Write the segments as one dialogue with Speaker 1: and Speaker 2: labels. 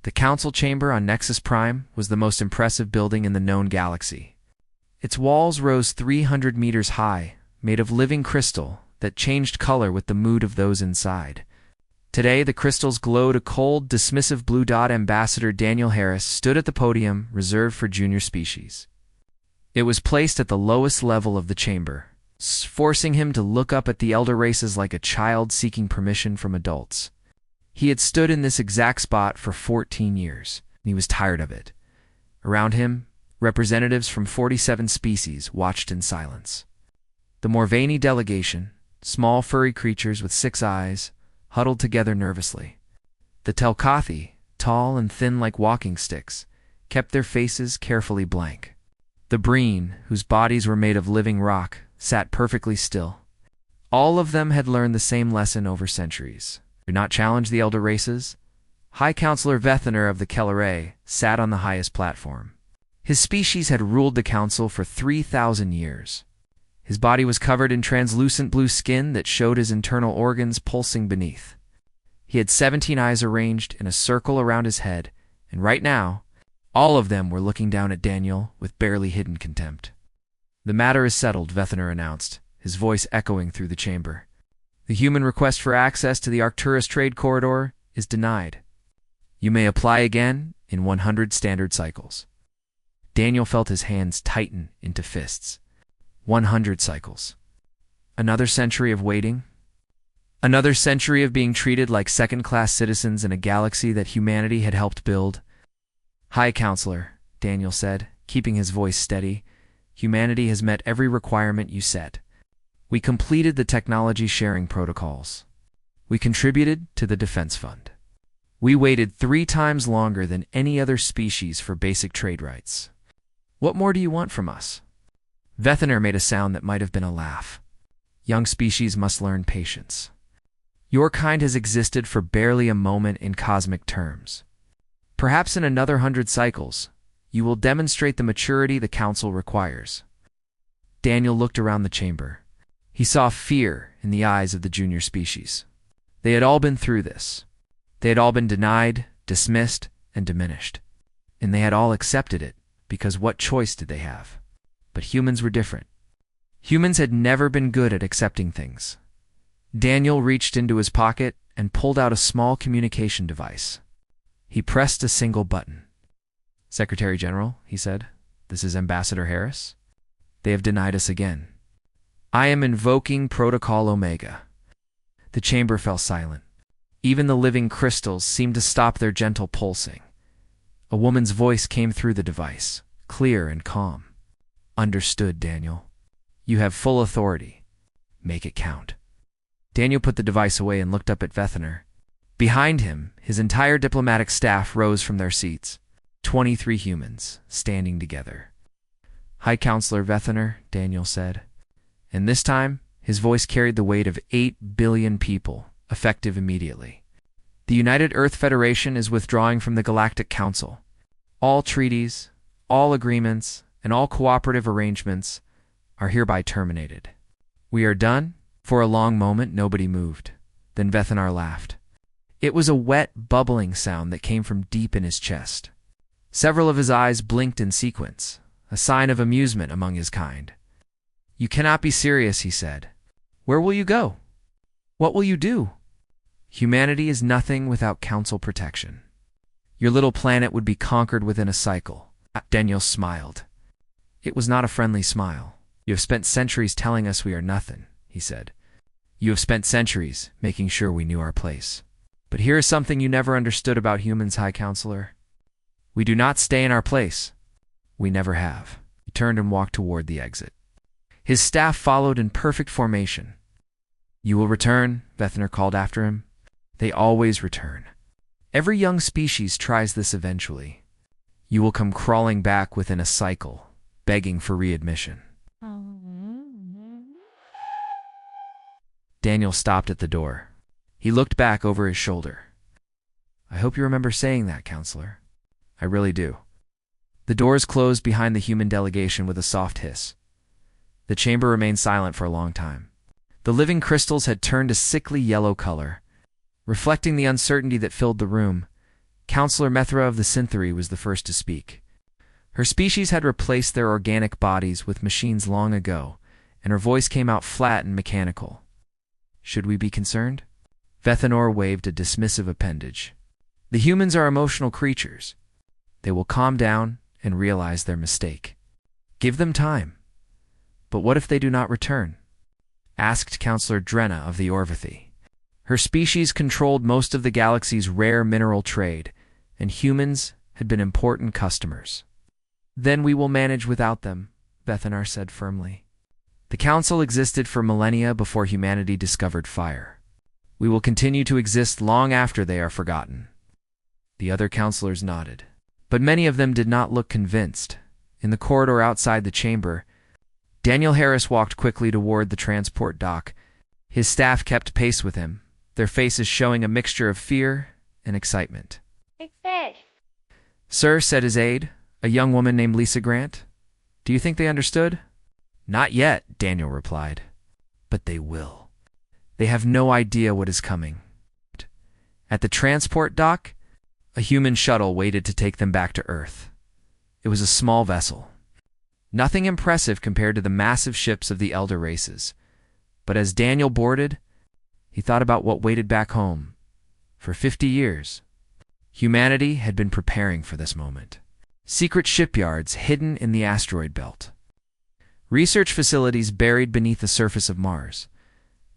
Speaker 1: The council chamber on Nexus Prime was the most impressive building in the known galaxy. Its walls rose 300 meters high, made of living crystal that changed color with the mood of those inside. Today, the crystals glowed a cold, dismissive blue dot. Ambassador Daniel Harris stood at the podium reserved for junior species. It was placed at the lowest level of the chamber, forcing him to look up at the elder races like a child seeking permission from adults. He had stood in this exact spot for 14 years, and he was tired of it. Around him, representatives from 47 species watched in silence. The Morvani delegation, small furry creatures with 6 eyes, huddled together nervously. The Telkathi, tall and thin like walking sticks, kept their faces carefully blank. The Breen, whose bodies were made of living rock, sat perfectly still. All of them had learned the same lesson over centuries. Do not challenge the elder races. High Counselor Vethener of the Kelleray sat on the highest platform. His species had ruled the council for 3,000 years. His body was covered in translucent blue skin that showed his internal organs pulsing beneath. He had 17 eyes arranged in a circle around his head, and right now, all of them were looking down at Daniel with barely hidden contempt. "The matter is settled," Vethener announced, his voice echoing through the chamber. "The human request for access to the Arcturus trade corridor is denied. You may apply again in 100 standard cycles." Daniel felt his hands tighten into fists. 100 cycles. Another century of waiting? Another century of being treated like second-class citizens in a galaxy that humanity had helped build? "High Counselor," Daniel said, keeping his voice steady, "humanity has met every requirement you set. We completed the technology sharing protocols. We contributed to the defense fund. We waited 3 times longer than any other species for basic trade rights. What more do you want from us?" Vethener made a sound that might have been a laugh. "Young species must learn patience. Your kind has existed for barely a moment in cosmic terms. Perhaps in another 100 cycles, you will demonstrate the maturity the Council requires." Daniel looked around the chamber. He saw fear in the eyes of the junior species. They had all been through this. They had all been denied, dismissed, and diminished. And they had all accepted it, because what choice did they have? But humans were different. Humans had never been good at accepting things. Daniel reached into his pocket and pulled out a small communication device. He pressed a single button. "Secretary General," he said, "this is Ambassador Harris. They have denied us again. I am invoking Protocol Omega." The chamber fell silent. Even the living crystals seemed to stop their gentle pulsing. A woman's voice came through the device, clear and calm. "Understood, Daniel. You have full authority. Make it count." Daniel put the device away and looked up at Vethener. Behind him, his entire diplomatic staff rose from their seats. 23 humans, standing together. "High Counselor Vethener," Daniel said. And this time, his voice carried the weight of 8 billion people, effective immediately. "The United Earth Federation is withdrawing from the Galactic Council. All treaties, all agreements, and all cooperative arrangements are hereby terminated." "We are done?" For a long moment, nobody moved. Then Vethener laughed. It was a wet, bubbling sound that came from deep in his chest. Several of his eyes blinked in sequence, a sign of amusement among his kind. "You cannot be serious," he said. "Where will you go? What will you do? Humanity is nothing without council protection. Your little planet would be conquered within a cycle." Daniel smiled. It was not a friendly smile. "You have spent centuries telling us we are nothing," he said. "You have spent centuries making sure we knew our place. But here is something you never understood about humans, High Counselor. We do not stay in our place. We never have." He turned and walked toward the exit. His staff followed in perfect formation. "You will return," Vethener called after him. "They always return. Every young species tries this eventually. You will come crawling back within a cycle, begging for readmission." Daniel stopped at the door. He looked back over his shoulder. "I hope you remember saying that, Counselor. I really do." The doors closed behind the human delegation with a soft hiss. The chamber remained silent for a long time. The living crystals had turned a sickly yellow color. Reflecting the uncertainty that filled the room, Counselor Methra of the Synthery was the first to speak. Her species had replaced their organic bodies with machines long ago, and her voice came out flat and mechanical. Should we be concerned? Vethanor waved a dismissive appendage. The humans are emotional creatures. They will calm down and realize their mistake. Give them time. But what if they do not return? Asked Counselor Drenna of the Orvathy. Her species controlled most of the galaxy's rare mineral trade, and humans had been important customers. Then we will manage without them, Vethanor said firmly. The Council existed for millennia before humanity discovered fire. We will continue to exist long after they are forgotten. The other counselors nodded, but many of them did not look convinced. In the corridor outside the chamber, Daniel Harris walked quickly toward the transport dock. His staff kept pace with him, their faces showing a mixture of fear and excitement.
Speaker 2: Big fish.
Speaker 1: Sir, said his aide, a young woman named Lisa Grant. Do you think they understood? Not yet, Daniel replied. But they will. They have no idea what is coming. At the transport dock, a human shuttle waited to take them back to Earth. It was a small vessel. Nothing impressive compared to the massive ships of the elder races. But as Daniel boarded, he thought about what waited back home. For 50 years, humanity had been preparing for this moment. Secret shipyards hidden in the asteroid belt. Research facilities buried beneath the surface of Mars.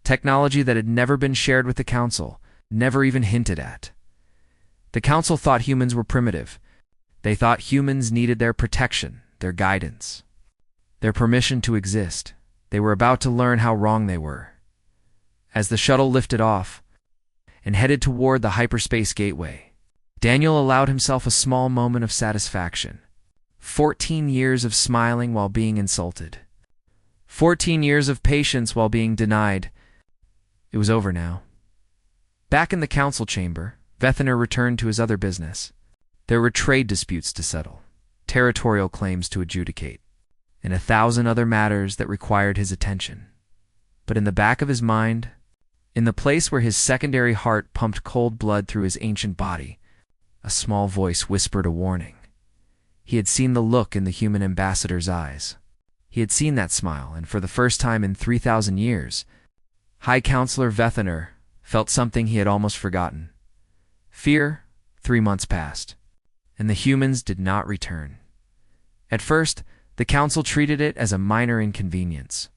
Speaker 1: Technology that had never been shared with the Council, never even hinted at. The Council thought humans were primitive. They thought humans needed their protection, their guidance, their permission to exist. They were about to learn how wrong they were. As the shuttle lifted off and headed toward the hyperspace gateway, Daniel allowed himself a small moment of satisfaction. 14 years of smiling while being insulted. 14 years of patience while being denied. It was over now. Back in the council chamber, Vethanor returned to his other business. There were trade disputes to settle, territorial claims to adjudicate, and 1,000 other matters that required his attention. But in the back of his mind, in the place where his secondary heart pumped cold blood through his ancient body, a small voice whispered a warning. He had seen the look in the human ambassador's eyes. He had seen that smile, and for the first time in 3,000 years, High Counselor Vethanor felt something he had almost forgotten. Fear. 3 months passed, and the humans did not return. At first, the Council treated it as a minor inconvenience.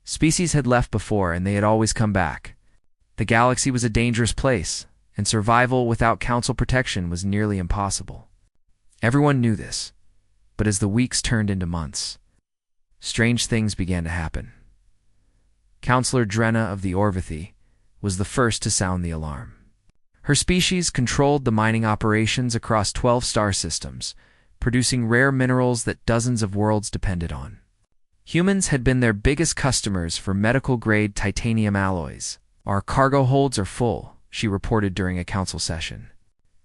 Speaker 1: Species had left before, and they had always come back. The galaxy was a dangerous place, and survival without Council protection was nearly impossible. Everyone knew this, but as the weeks turned into months, strange things began to happen. Counselor Drenna of the Orvathy was the first to sound the alarm. Her species controlled the mining operations across 12 star systems, producing rare minerals that dozens of worlds depended on. Humans had been their biggest customers for medical-grade titanium alloys. Our cargo holds are full, she reported during a council session.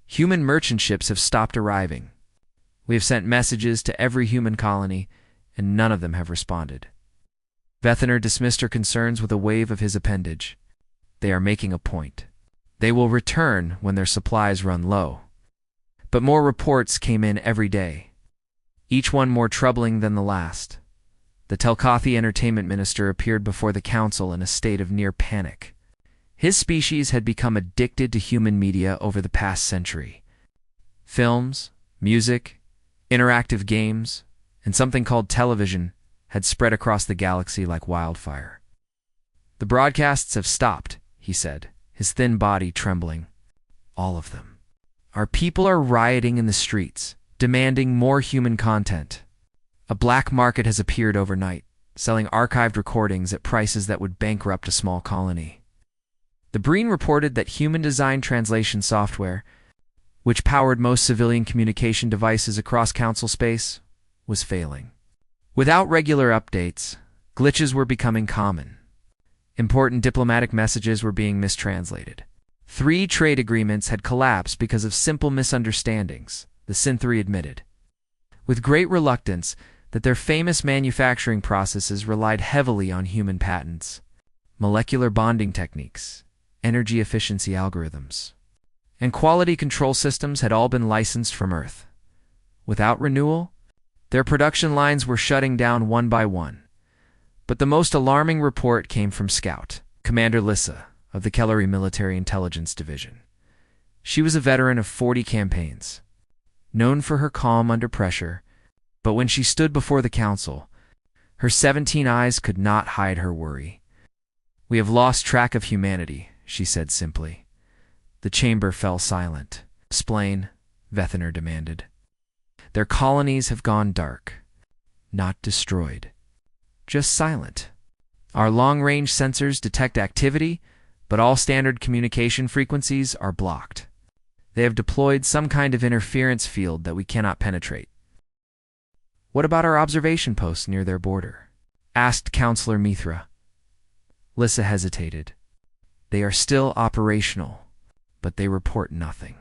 Speaker 1: Human merchant ships have stopped arriving. We have sent messages to every human colony, and none of them have responded. Vethanor dismissed her concerns with a wave of his appendage. They are making a point. They will return when their supplies run low. But more reports came in every day, each one more troubling than the last. The Telkathi entertainment minister appeared before the council in a state of near panic. His species had become addicted to human media over the past century. Films, music, interactive games, and something called television had spread across the galaxy like wildfire. The broadcasts have stopped, he said, his thin body trembling. All of them. Our people are rioting in the streets, demanding more human content. A black market has appeared overnight, selling archived recordings at prices that would bankrupt a small colony. The Breen reported that human-designed translation software, which powered most civilian communication devices across council space, was failing. Without regular updates, glitches were becoming common. Important diplomatic messages were being mistranslated. 3 trade agreements had collapsed because of simple misunderstandings, the Synthery admitted, with great reluctance that their famous manufacturing processes relied heavily on human patents, molecular bonding techniques, energy efficiency algorithms. and quality control systems had all been licensed from Earth. Without renewal, their production lines were shutting down one by one. But the most alarming report came from Scout, Commander Lissa, of the Kellery Military Intelligence Division. She was a veteran of 40 campaigns, known for her calm under pressure, but when she stood before the council, her 17 eyes could not hide her worry. "We have lost track of humanity," she said simply. The chamber fell silent. "Explain," Vethiner demanded. "Their colonies have gone dark, not destroyed, just silent. Our long-range sensors detect activity, but all standard communication frequencies are blocked. They have deployed some kind of interference field that we cannot penetrate." "What about our observation posts near their border?" asked Counselor Mithra. Lissa hesitated. "They are still operational, but they report nothing.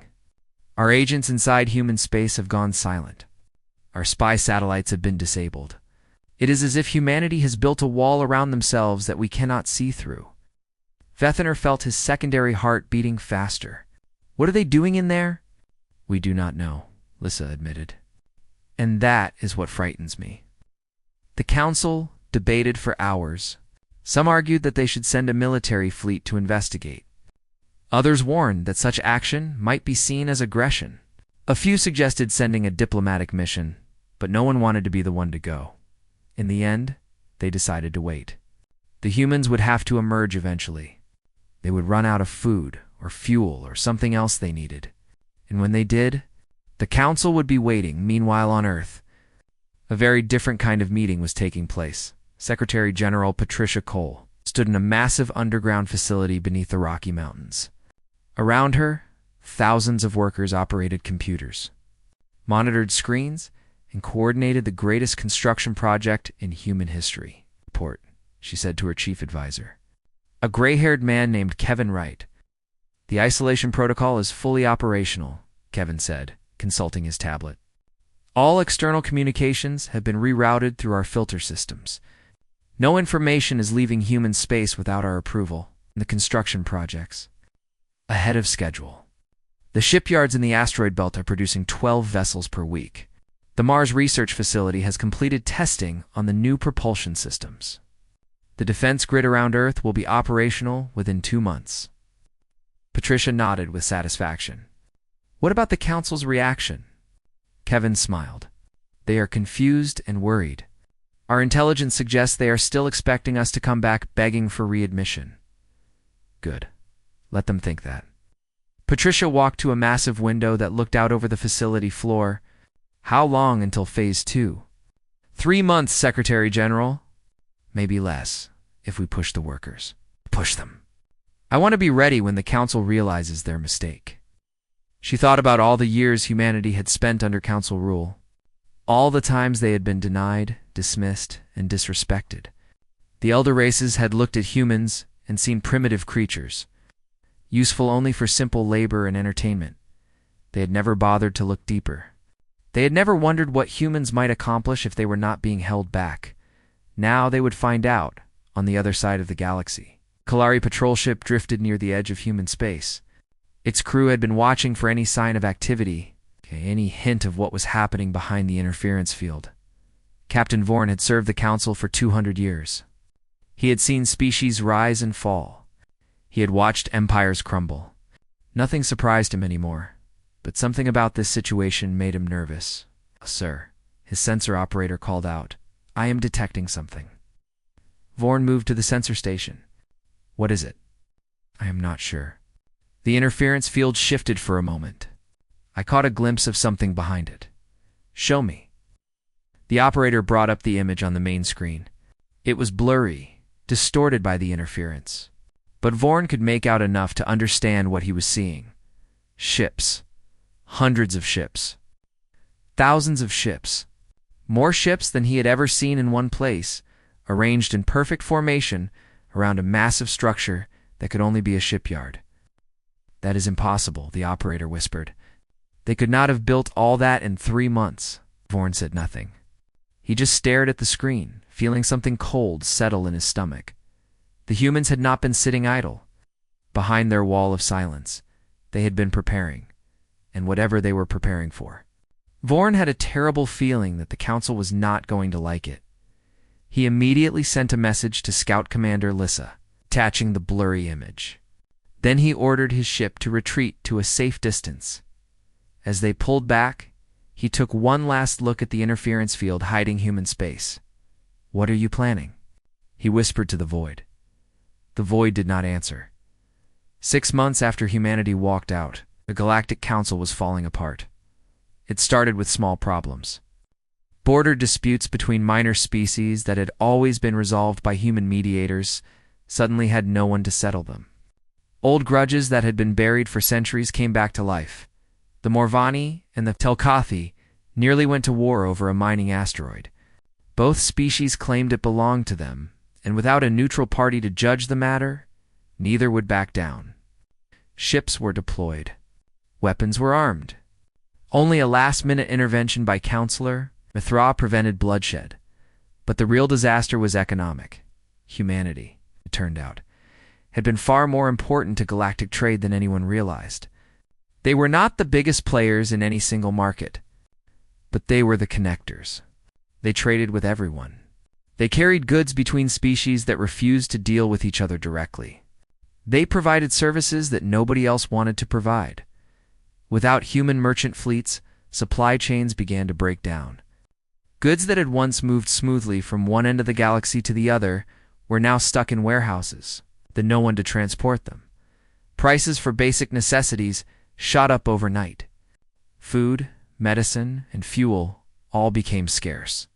Speaker 1: Our agents inside human space have gone silent. Our spy satellites have been disabled. It is as if humanity has built a wall around themselves that we cannot see through." Vethiner felt his secondary heart beating faster. "What are they doing in there?" "We do not know," Lissa admitted. "And that is what frightens me." The council debated for hours. Some argued that they should send a military fleet to investigate. Others warned that such action might be seen as aggression. A few suggested sending a diplomatic mission, but no one wanted to be the one to go. In the end, they decided to wait. The humans would have to emerge eventually. They would run out of food or fuel or something else they needed. And when they did, the council would be waiting. Meanwhile on Earth, a very different kind of meeting was taking place. Secretary General Patricia Cole stood in a massive underground facility beneath the Rocky Mountains. Around her, thousands of workers operated computers, monitored screens, and coordinated the greatest construction project in human history. "Report," she said to her chief advisor, a gray-haired man named Kevin Wright. "The isolation protocol is fully operational," Kevin said, consulting his tablet. "All external communications have been rerouted through our filter systems. No information is leaving human space without our approval. The construction projects ahead of schedule. The shipyards in the asteroid belt are producing 12 vessels per week. The Mars Research Facility has completed testing on the new propulsion systems. The defense grid around Earth will be operational within 2 months." Patricia nodded with satisfaction. "What about the council's reaction?" Kevin smiled. "They are confused and worried. Our intelligence suggests they are still expecting us to come back begging for readmission." "Good. Let them think that." Patricia walked to a massive window that looked out over the facility floor. "How long until Phase 2? 3 months, Secretary General. Maybe less, if we push the workers. Push them. I want to be ready when the Council realizes their mistake." She thought about all the years humanity had spent under Council rule. All the times they had been denied, dismissed, and disrespected. The elder races had looked at humans and seen primitive creatures, useful only for simple labor and entertainment. They had never bothered to look deeper. They had never wondered what humans might accomplish if they were not being held back. Now they would find out, on the other side of the galaxy. Kalari patrol ship drifted near the edge of human space. Its crew had been watching for any sign of activity, any hint of what was happening behind the interference field. Captain Vorn had served the Council for 200 years. He had seen species rise and fall. He had watched empires crumble. Nothing surprised him anymore, but something about this situation made him nervous. "Sir," his sensor operator called out, "I am detecting something." Vorn moved to the sensor station. "What is it?" "I am not sure." The interference field shifted for a moment. "I caught a glimpse of something behind it." "Show me." The operator brought up the image on the main screen. It was blurry, distorted by the interference, but Vorn could make out enough to understand what he was seeing. Ships. Hundreds of ships. Thousands of ships. More ships than he had ever seen in one place, arranged in perfect formation around a massive structure that could only be a shipyard. "That is impossible," the operator whispered. "They could not have built all that in 3 months." Vorn said nothing. He just stared at the screen, feeling something cold settle in his stomach. The humans had not been sitting idle. Behind their wall of silence, they had been preparing, and whatever they were preparing for. Vorn had a terrible feeling that the Council was not going to like it. He immediately sent a message to Scout Commander Lissa, attaching the blurry image. Then he ordered his ship to retreat to a safe distance. As they pulled back, he took one last look at the interference field hiding human space. "What are you planning?" he whispered to the Void. The Void did not answer. 6 months after humanity walked out, the Galactic Council was falling apart. It started with small problems. Border disputes between minor species that had always been resolved by human mediators suddenly had no one to settle them. Old grudges that had been buried for centuries came back to life. The Morvani and the Telkathi nearly went to war over a mining asteroid. Both species claimed it belonged to them, and without a neutral party to judge the matter, neither would back down. Ships were deployed. Weapons were armed. Only a last-minute intervention by Counselor Mithra prevented bloodshed. But the real disaster was economic. Humanity, it turned out, had been far more important to galactic trade than anyone realized. They were not the biggest players in any single market, but they were the connectors. They traded with everyone. They carried goods between species that refused to deal with each other directly. They provided services that nobody else wanted to provide. Without human merchant fleets, supply chains began to break down. Goods that had once moved smoothly from one end of the galaxy to the other were now stuck in warehouses, with no one to transport them. Prices for basic necessities shot up overnight. Food, medicine, and fuel all became scarce.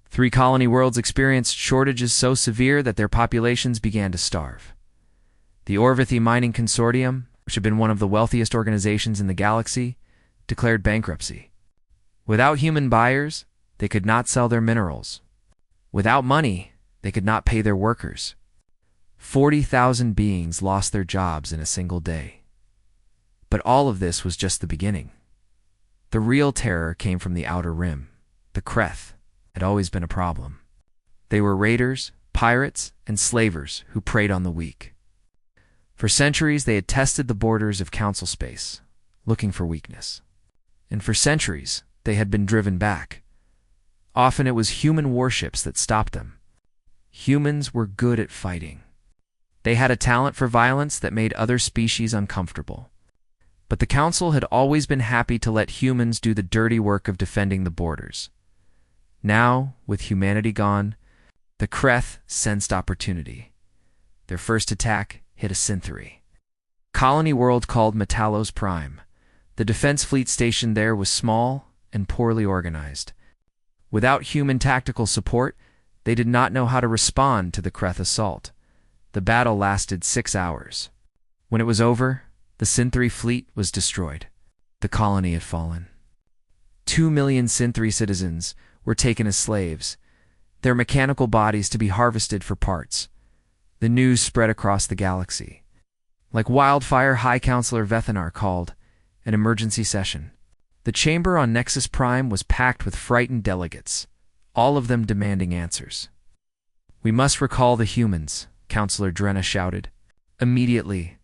Speaker 1: 3 colony worlds experienced shortages so severe that their populations began to starve. The Orvithi Mining Consortium, which had been one of the wealthiest organizations in the galaxy, declared bankruptcy. Without human buyers, they could not sell their minerals. Without money, they could not pay their workers. 40,000 beings lost their jobs in a single day. But all of this was just the beginning. The real terror came from the Outer Rim. The Kreth had always been a problem. They were raiders, pirates, and slavers who preyed on the weak. For centuries, they had tested the borders of Council space, looking for weakness. And for centuries, they had been driven back. Often it was human warships that stopped them. Humans were good at fighting. They had a talent for violence that made other species uncomfortable. But the Council had always been happy to let humans do the dirty work of defending the borders. Now, with humanity gone, the Kreth sensed opportunity. Their first attack hit a synthery. Colony world called Metallos Prime. The defense fleet stationed there was small and poorly organized. Without human tactical support, they did not know how to respond to the Kreth assault. The battle lasted 6 hours. When it was over, the Synthri fleet was destroyed. The colony had fallen. 2 million Synthri citizens were taken as slaves, their mechanical bodies to be harvested for parts. The news spread across the galaxy. Like wildfire, High Counselor Vethanar called an emergency session. The chamber on Nexus Prime was packed with frightened delegates, all of them demanding answers. "We must recall the humans," Counselor Drenna shouted. "Immediately,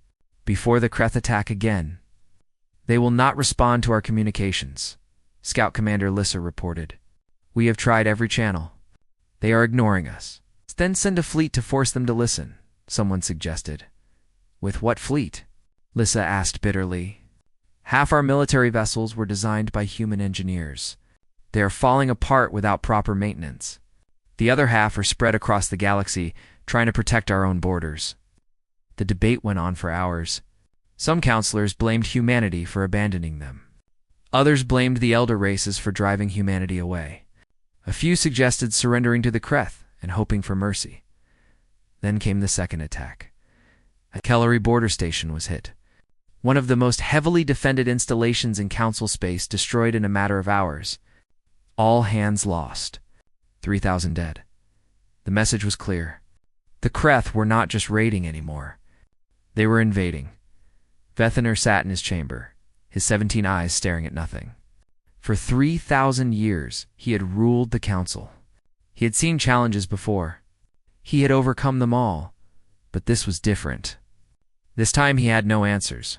Speaker 1: before the Kreth attack again. They will not respond to our communications," Scout Commander Lissa reported. "We have tried every channel. They are ignoring us." "Then send a fleet to force them to listen," someone suggested. "With what fleet?" Lissa asked bitterly. "Half our military vessels were designed by human engineers. They are falling apart without proper maintenance. The other half are spread across the galaxy, trying to protect our own borders." The debate went on for hours. Some counselors blamed humanity for abandoning them. Others blamed the elder races for driving humanity away. A few suggested surrendering to the Kreth and hoping for mercy. Then came the second attack. A Kellery border station was hit. One of the most heavily defended installations in Council space destroyed in a matter of hours. All hands lost. 3,000 dead. The message was clear. The Kreth were not just raiding anymore. They were invading. Vethanar sat in his chamber, his 17 eyes staring at nothing. For 3,000 years, he had ruled the Council. He had seen challenges before. He had overcome them all, but this was different. This time he had no answers,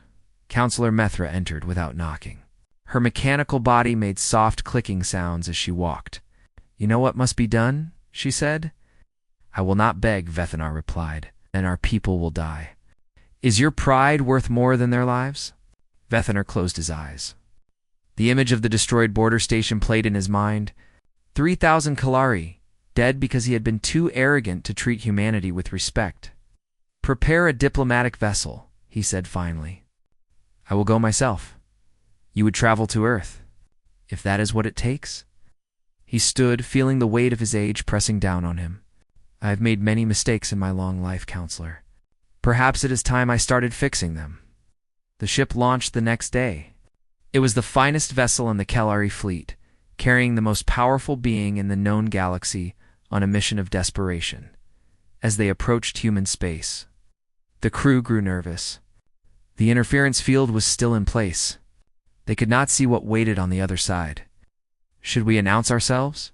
Speaker 1: Counselor Methra entered without knocking. Her mechanical body made soft clicking sounds as she walked. "You know what must be done?" she said. "I will not beg," Vethanar replied, "and our people will die." "Is your pride worth more than their lives?" Vethanar closed his eyes. The image of the destroyed border station played in his mind. 3,000 Kalari, dead because he had been too arrogant to treat humanity with respect. "Prepare a diplomatic vessel," he said finally. "I will go myself. You would travel to Earth, if that is what it takes?" He stood, feeling the weight of his age pressing down on him. "I have made many mistakes in my long life, Counselor. Perhaps it is time I started fixing them." The ship launched the next day. It was the finest vessel in the Kalari fleet, carrying the most powerful being in the known galaxy on a mission of desperation. As they approached human space, the crew grew nervous. The interference field was still in place. They could not see what waited on the other side. "Should we announce ourselves?"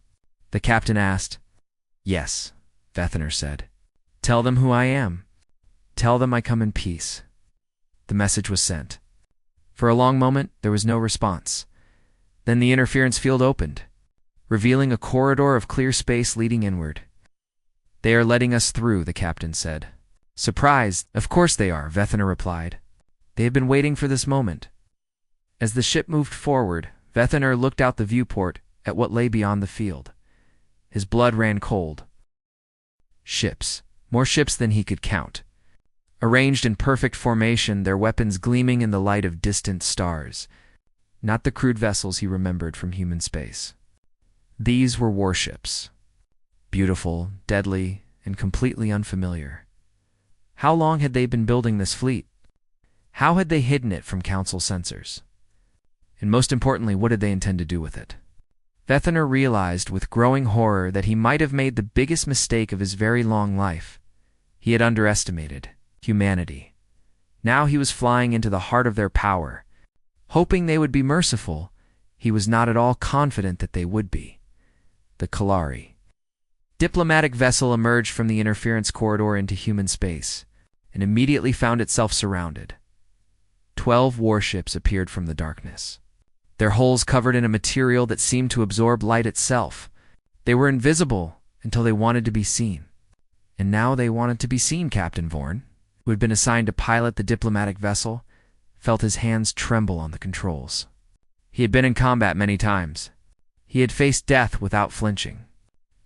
Speaker 1: the captain asked. "Yes," Vethanar said. "Tell them who I am. Tell them I come in peace." The message was sent. For a long moment, there was no response. Then the interference field opened, revealing a corridor of clear space leading inward. "They are letting us through," the captain said. "Surprised? Of course they are," Vethanar replied. "They have been waiting for this moment." As the ship moved forward, Vethanar looked out the viewport at what lay beyond the field. His blood ran cold. Ships. More ships than he could count. Arranged in perfect formation, their weapons gleaming in the light of distant stars. Not the crude vessels he remembered from human space. These were warships. Beautiful, deadly, and completely unfamiliar. How long had they been building this fleet? How had they hidden it from Council sensors? And most importantly, what did they intend to do with it? Vethanar realized with growing horror that he might have made the biggest mistake of his very long life. He had underestimated humanity. Now he was flying into the heart of their power. Hoping they would be merciful, he was not at all confident that they would be. The Kalari. Diplomatic vessel emerged from the interference corridor into human space, and immediately found itself surrounded. 12 warships appeared from the darkness. Their hulls covered in a material that seemed to absorb light itself. They were invisible until they wanted to be seen. And now they wanted to be seen. Captain Vorn, who had been assigned to pilot the diplomatic vessel, felt his hands tremble on the controls. He had been in combat many times. He had faced death without flinching.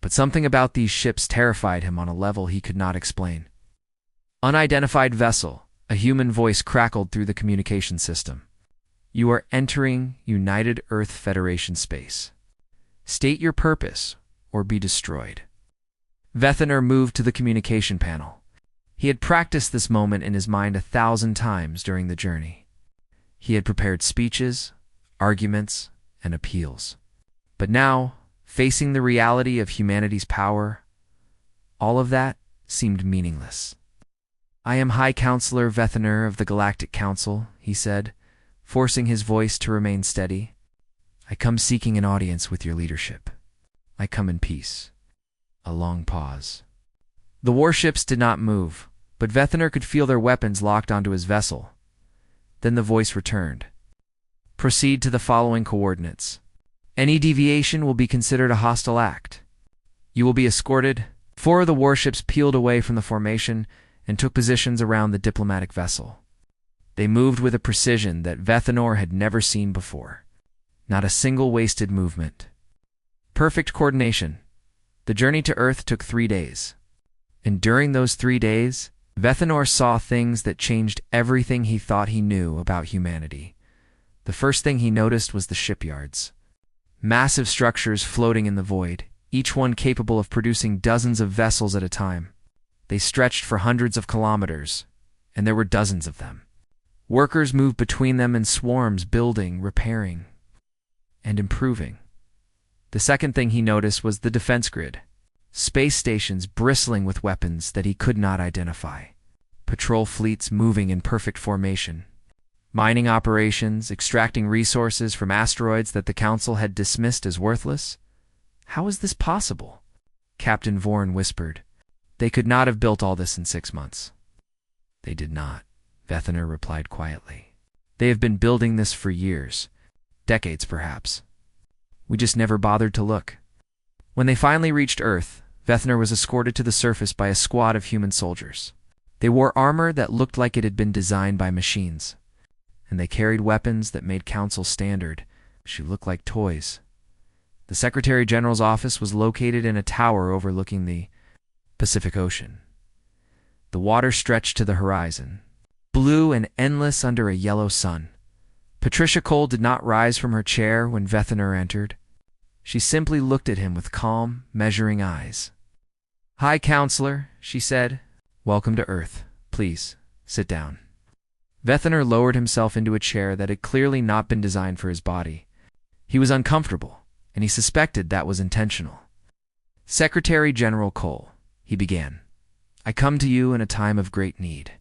Speaker 1: But something about these ships terrified him on a level he could not explain. "Unidentified vessel," a human voice crackled through the communication system. "You are entering United Earth Federation space. State your purpose, or be destroyed." Vethanar moved to the communication panel. He had practiced this moment in his mind 1,000 times during the journey. He had prepared speeches, arguments, and appeals. But now, facing the reality of humanity's power, all of that seemed meaningless. "I am High Counselor Vethanar of the Galactic Council," he said, forcing his voice to remain steady. "I come seeking an audience with your leadership. I come in peace." A long pause. The warships did not move, but Vethanar could feel their weapons locked onto his vessel. Then the voice returned. "Proceed to the following coordinates. Any deviation will be considered a hostile act. You will be escorted." 4 of the warships peeled away from the formation and took positions around the diplomatic vessel. They moved with a precision that Vethanar had never seen before. Not a single wasted movement. Perfect coordination. The journey to Earth took 3 days. And during those 3 days, Vethanar saw things that changed everything he thought he knew about humanity. The first thing he noticed was the shipyards. Massive structures floating in the void, each one capable of producing dozens of vessels at a time. They stretched for hundreds of kilometers, and there were dozens of them. Workers moved between them in swarms, building, repairing, and improving. The second thing he noticed was the defense grid. Space stations bristling with weapons that he could not identify. Patrol fleets moving in perfect formation. Mining operations, extracting resources from asteroids that the Council had dismissed as worthless. How is this possible? Captain Vorn whispered. They could not have built all this in 6 months. They did not, Vethanar replied quietly. They have been building this for years, decades perhaps. We just never bothered to look. When they finally reached Earth, Vethner was escorted to the surface by a squad of human soldiers. They wore armor that looked like it had been designed by machines, and they carried weapons that made Council standard. She looked like toys. The Secretary General's office was located in a tower overlooking the Pacific Ocean. The water stretched to the horizon, blue and endless under a yellow sun. Patricia Cole did not rise from her chair when Vethner entered. She simply looked at him with calm, measuring eyes. "Hi, Counselor," she said. "Welcome to Earth. Please, sit down." Vethner lowered himself into a chair that had clearly not been designed for his body. He was uncomfortable, and he suspected that was intentional. "Secretary General Cole," he began, "I come to you in a time of great need.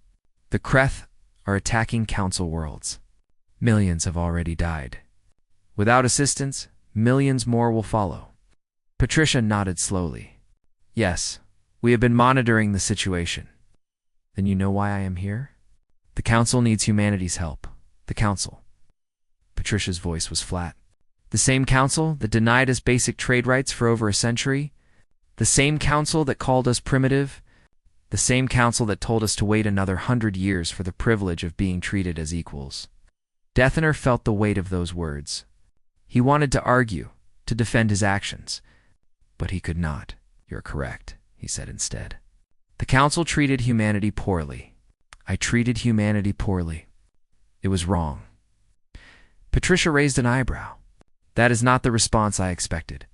Speaker 1: The Kreth are attacking Council worlds. Millions have already died. Without assistance, millions more will follow." Patricia nodded slowly. "Yes, we have been monitoring the situation." "Then you know why I am here?" "The Council needs humanity's help." "The Council?" Patricia's voice was flat. "The same Council that denied us basic trade rights for over a century? The same Council that called us primitive? The same Council that told us to wait another 100 years for the privilege of being treated as equals?" Vethner felt the weight of those words. He wanted to argue, to defend his actions, but he could not. "You're correct," he said instead. "The Council treated humanity poorly. I treated humanity poorly. It was wrong." Patricia raised an eyebrow. "That is not the response I expected.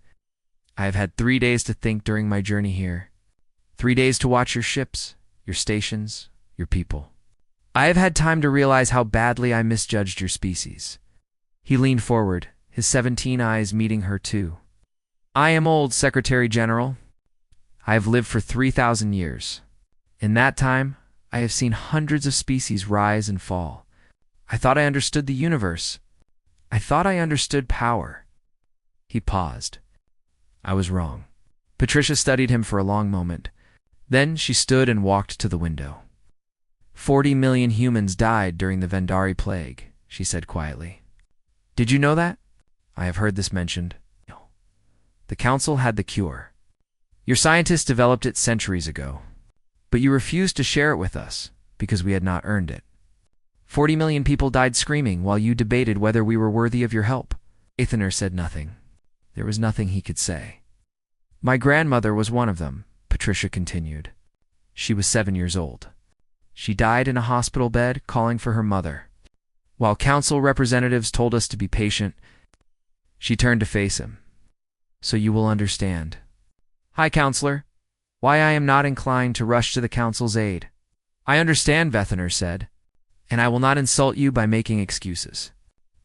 Speaker 1: I have had 3 days to think during my journey here. 3 days to watch your ships, your stations, your people. I have had time to realize how badly I misjudged your species." He leaned forward, his 17 eyes meeting her too. "I am old, Secretary General. I have lived for 3,000 years. In that time, I have seen hundreds of species rise and fall. I thought I understood the universe. I thought I understood power." He paused. "I was wrong." Patricia studied him for a long moment. Then she stood and walked to the window. 40 million humans died during the Vendari Plague," she said quietly. "Did you know that?" "I have heard this mentioned." "The Council had the cure. Your scientists developed it centuries ago. But you refused to share it with us because we had not earned it. 40 million people died screaming while you debated whether we were worthy of your help." Vethner said nothing. There was nothing he could say. "My grandmother was one of them," Patricia continued. "She was 7 years old. She died in a hospital bed calling for her mother. While Council representatives told us to be patient, she turned to face him. So you will understand. Hi, Counselor. Why I am not inclined to rush to the Council's aid." "I understand," Vethner said, "and I will not insult you by making excuses.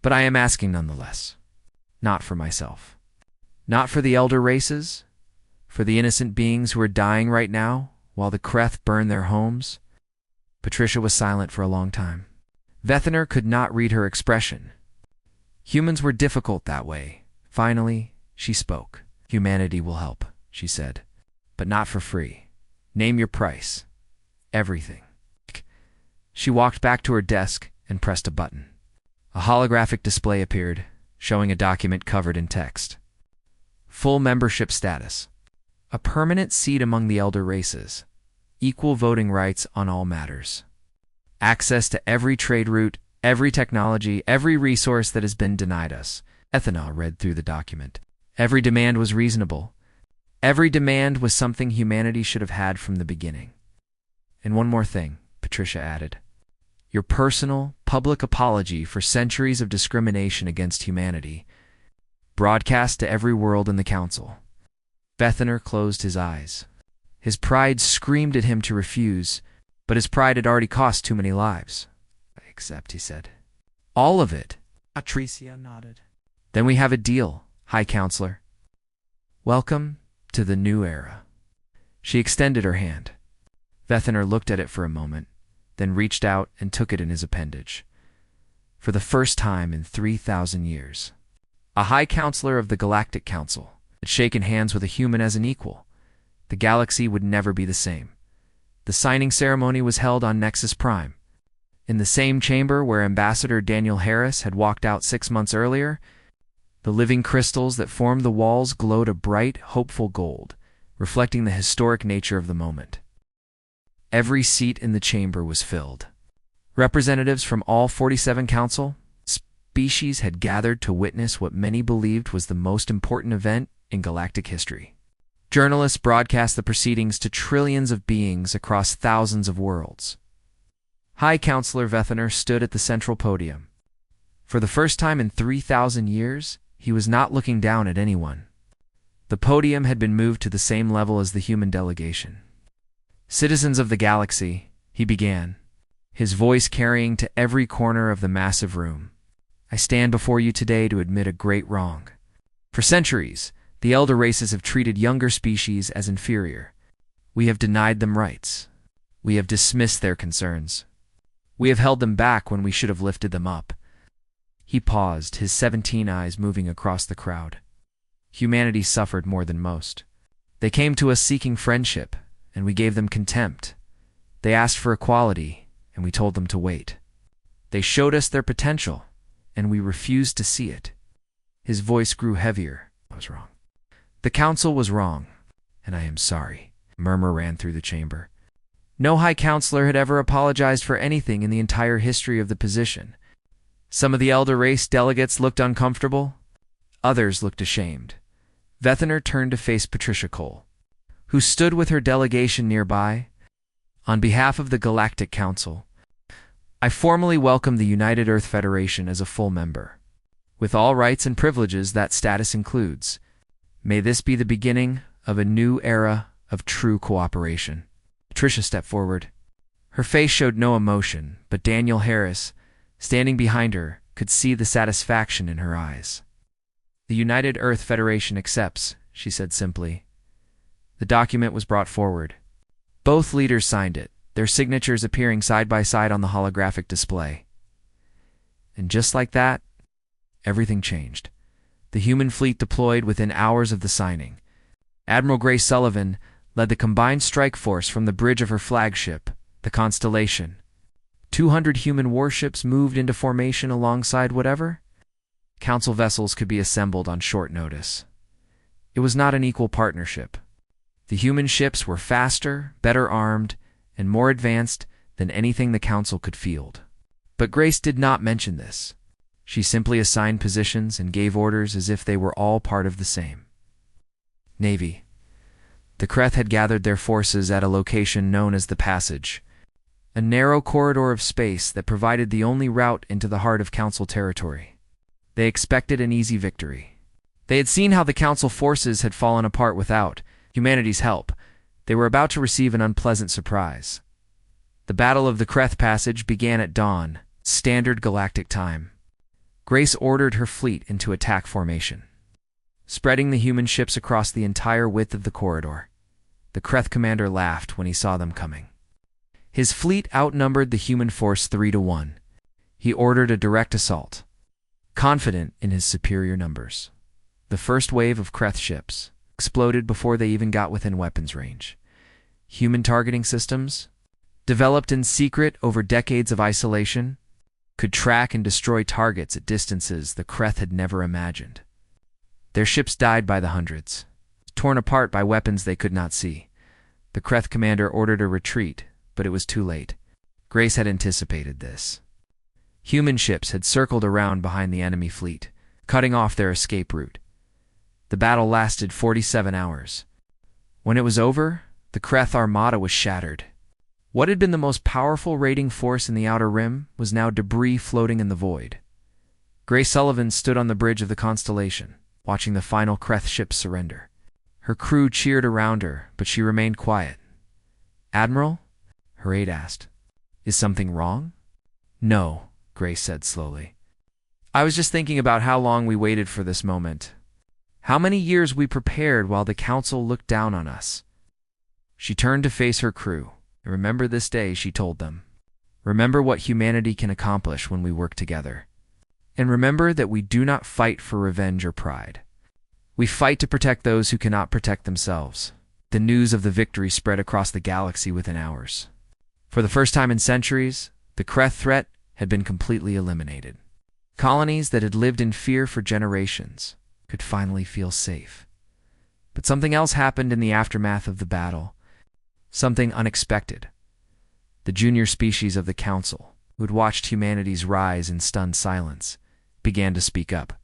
Speaker 1: But I am asking nonetheless. Not for myself. Not for the elder races, for the innocent beings who are dying right now while the Kreth burn their homes." Patricia was silent for a long time. Vethner could not read her expression. Humans were difficult that way. Finally, she spoke. "Humanity will help," she said, "but not for free. Name your price. Everything." She walked back to her desk and pressed a button. A holographic display appeared, showing a document covered in text. Full membership status. A permanent seat among the elder races. Equal voting rights on all matters. Access to every trade route, every technology, every resource that has been denied us. Ethna read through the document. Every demand was reasonable. Every demand was something humanity should have had from the beginning. And one more thing, Patricia added. Your personal, public apology for centuries of discrimination against humanity, broadcast to every world in the Council. Vethner closed his eyes. His pride screamed at him to refuse, but his pride had already cost too many lives. "I accept," he said. "All of it?"
Speaker 2: Patricia nodded.
Speaker 1: "Then we have a deal, High Counselor. Welcome to the new era." She extended her hand. Vethner looked at it for a moment, then reached out and took it in his appendage. For the first time in 3,000 years, a High Counselor of the Galactic Council had shaken hands with a human as an equal. The galaxy would never be the same. The signing ceremony was held on Nexus Prime, In the same chamber where Ambassador Daniel Harris had walked out 6 months earlier, the living crystals that formed the walls glowed a bright, hopeful gold, reflecting the historic nature of the moment. Every seat in the chamber was filled. Representatives from all 47 council species had gathered to witness what many believed was the most important event in galactic history. Journalists broadcast the proceedings to trillions of beings across thousands of worlds. High Counselor Vethener stood at the central podium. For the first time in 3,000 years, he was not looking down at anyone. The podium had been moved to the same level as the human delegation. "Citizens of the galaxy," he began, his voice carrying to every corner of the massive room. "I stand before you today to admit a great wrong. For centuries, the elder races have treated younger species as inferior. We have denied them rights. We have dismissed their concerns. We have held them back when we should have lifted them up." He paused, his 17 eyes moving across the crowd. Humanity suffered more than most. They came to us seeking friendship, and we gave them contempt. They asked for equality, and we told them to wait. They showed us their potential, and we refused to see it. His voice grew heavier. "I was wrong. The council was wrong, and I am sorry." A murmur ran through the chamber. No High Counselor had ever apologized for anything in the entire history of the position. Some of the elder race delegates looked uncomfortable. Others looked ashamed. Vethener turned to face Patricia Cole, who stood with her delegation nearby. "On behalf of the Galactic Council, I formally welcome the United Earth Federation as a full member, with all rights and privileges that status includes. May this be the beginning of a new era of true cooperation." Patricia stepped forward. Her face showed no emotion, but Daniel Harris, standing behind her, could see the satisfaction in her eyes. "The United Earth Federation accepts," she said simply. The document was brought forward. Both leaders signed it, their signatures appearing side by side on the holographic display. And just like that, everything changed. The human fleet deployed within hours of the signing. Admiral Grace Sullivan led the combined strike force from the bridge of her flagship, the Constellation. 200 human warships moved into formation alongside whatever council vessels could be assembled on short notice. It was not an equal partnership. The human ships were faster, better armed, and more advanced than anything the council could field. But Grace did not mention this. She simply assigned positions and gave orders as if they were all part of the same. Navy. The Kreth had gathered their forces at a location known as the Passage, a narrow corridor of space that provided the only route into the heart of Council territory. They expected an easy victory. They had seen how the Council forces had fallen apart without humanity's help. They were about to receive an unpleasant surprise. The Battle of the Kreth Passage began at dawn, standard galactic time. Grace ordered her fleet into attack formation, spreading the human ships across the entire width of the corridor. The Kreth commander laughed when he saw them coming. His fleet outnumbered the human force 3-1. He ordered a direct assault, confident in his superior numbers. The first wave of Kreth ships exploded before they even got within weapons range. Human targeting systems, developed in secret over decades of isolation, could track and destroy targets at distances the Kreth had never imagined. Their ships died by the hundreds, torn apart by weapons they could not see. The Kreth commander ordered a retreat, but it was too late. Grace had anticipated this. Human ships had circled around behind the enemy fleet, cutting off their escape route. The battle lasted 47 hours. When it was over, the Kreth armada was shattered. What had been the most powerful raiding force in the Outer Rim was now debris floating in the void. Grace Sullivan stood on the bridge of the Constellation, watching the final Kreth ship surrender. Her crew cheered around her, but she remained quiet. "Admiral?" her aide asked. "Is something wrong?" "No," Grace said slowly. "I was just thinking about how long we waited for this moment. How many years we prepared while the Council looked down on us." She turned to face her crew. "Remember this day," she told them. "Remember what humanity can accomplish when we work together. And remember that we do not fight for revenge or pride. We fight to protect those who cannot protect themselves." The news of the victory spread across the galaxy within hours. For the first time in centuries, The Kreth threat had been completely eliminated. Colonies that had lived in fear for generations could finally feel safe. But something else happened in the aftermath of the battle. Something unexpected. The junior species of the Council, who had watched humanity's rise in stunned silence, began to speak up.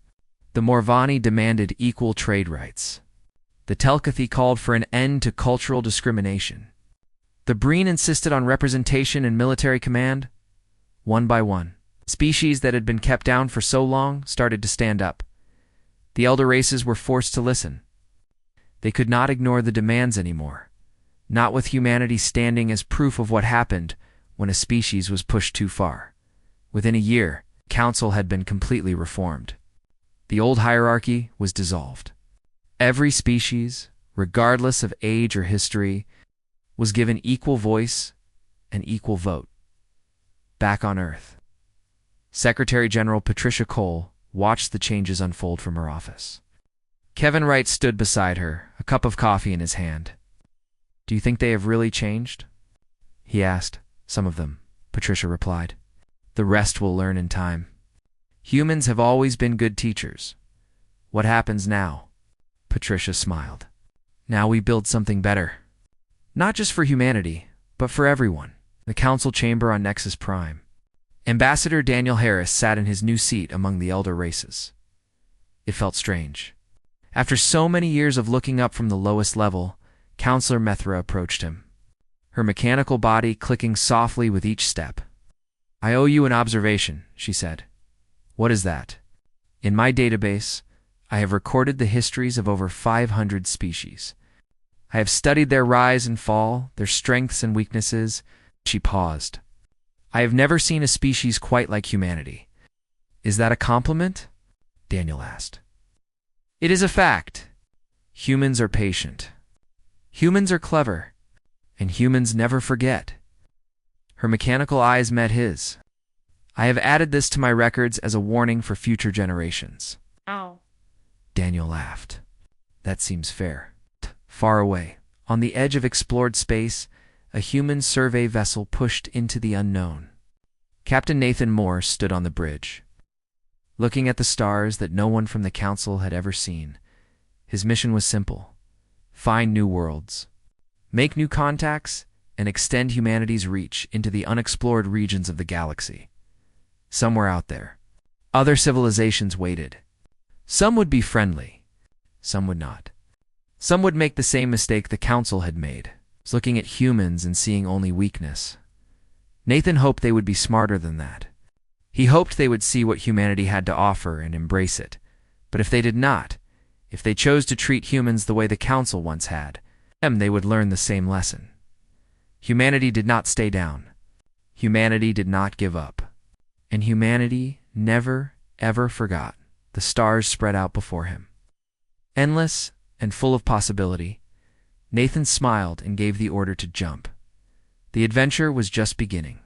Speaker 1: The Morvani demanded equal trade rights. The Telkathi called for an end to cultural discrimination. The Breen insisted on representation and military command. One by one, species that had been kept down for so long started to stand up. The elder races were forced to listen. They could not ignore the demands anymore, not with humanity standing as proof of what happened when a species was pushed too far. Within a year, the Council had been completely reformed. The old hierarchy was dissolved. Every species, regardless of age or history, was given equal voice and equal vote. Back on Earth, Secretary General Patricia Cole watched the changes unfold from her office. Kevin Wright stood beside her, a cup of coffee in his hand. "Do you think they have really changed?" he asked. "Some of them," Patricia replied. "The rest will learn in time. Humans have always been good teachers. What happens now?" Patricia smiled. "Now we build something better. Not just for humanity, but for everyone." The council chamber on Nexus Prime. Ambassador Daniel Harris sat in his new seat among the elder races. It felt strange. After so many years of looking up from the lowest level, Counselor Methra approached him, her mechanical body clicking softly with each step. "I owe you an observation," she said. "What is that?" "In my database, I have recorded the histories of over 500 species. I have studied their rise and fall, their strengths and weaknesses." She paused. "I have never seen a species quite like humanity." "Is that a compliment?" Daniel asked. "It is a fact. Humans are patient. Humans are clever. And humans never forget." Her mechanical eyes met his. "I have added this to my records as a warning for future generations."
Speaker 2: Oh.
Speaker 1: Daniel laughed. "That seems fair." Far away, on the edge of explored space, a human survey vessel pushed into the unknown. Captain Nathan Moore stood on the bridge, looking at the stars that no one from the council had ever seen. His mission was simple: find new worlds, make new contacts, and extend humanity's reach into the unexplored regions of the galaxy. Somewhere out there, other civilizations waited. Some would be friendly, some would not. Some would make the same mistake the council had made, looking at humans and seeing only weakness. Nathan hoped they would be smarter than that. He hoped they would see what humanity had to offer and embrace it. But if they did not, if they chose to treat humans the way the council once had, they would learn the same lesson. Humanity did not stay down. Humanity did not give up. And humanity never, ever forgot. The stars spread out before him, endless and full of possibility. Nathan smiled and gave the order to jump. The adventure was just beginning.